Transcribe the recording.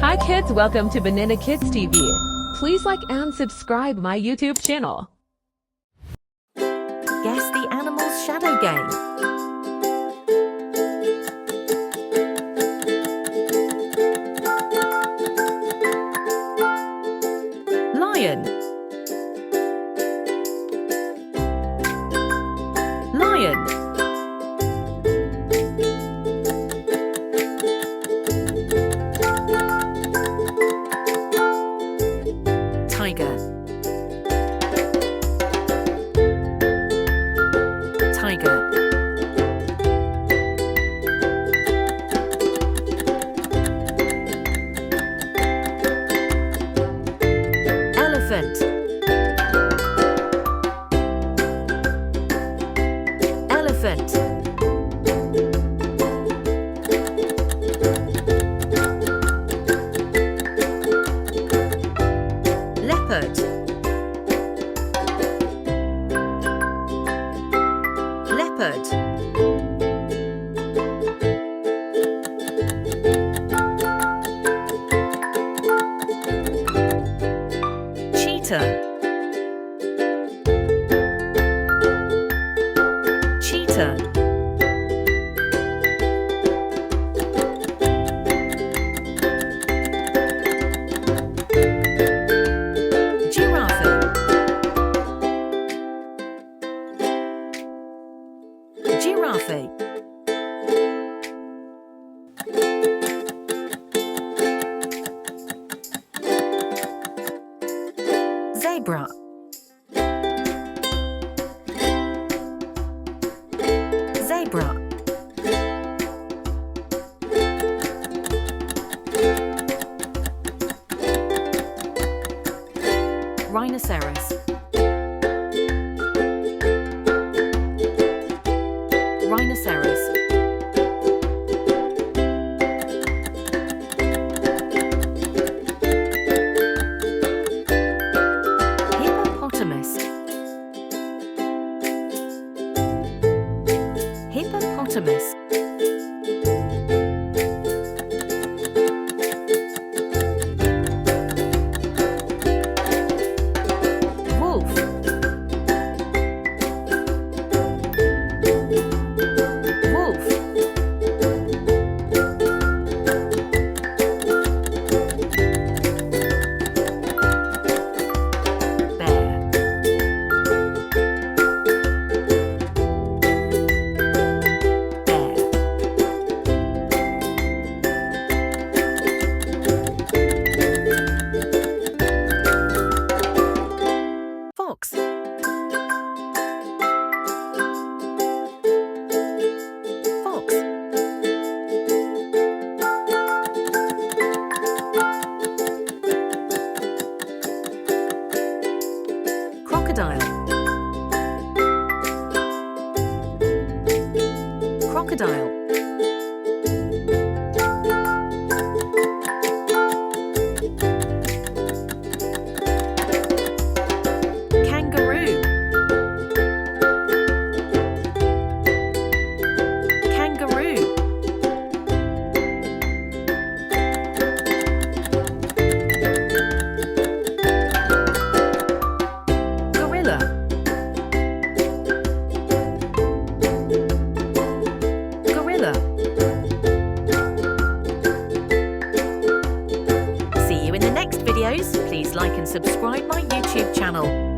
Hi kids, welcome to Banana Kids TV. Please like and subscribe my YouTube channel. Guess the animal's shadow game. Lion. Lion. Tiger. Tiger. Elephant. Elephant. Leopard. Leopard. Cheetah. Cheetah. Giraffe. Giraffe. Zebra. Zebra. Rhinoceros. Rhinoceros. Hippopotamus. Hippopotamus. Wolf. Wolf. Bear. Bear. Fox. Fox. Crocodile. Crocodile. Kangaroo. Kangaroo. Gorilla. Gorilla. See you in the next videos. Please like and subscribe my YouTube channel.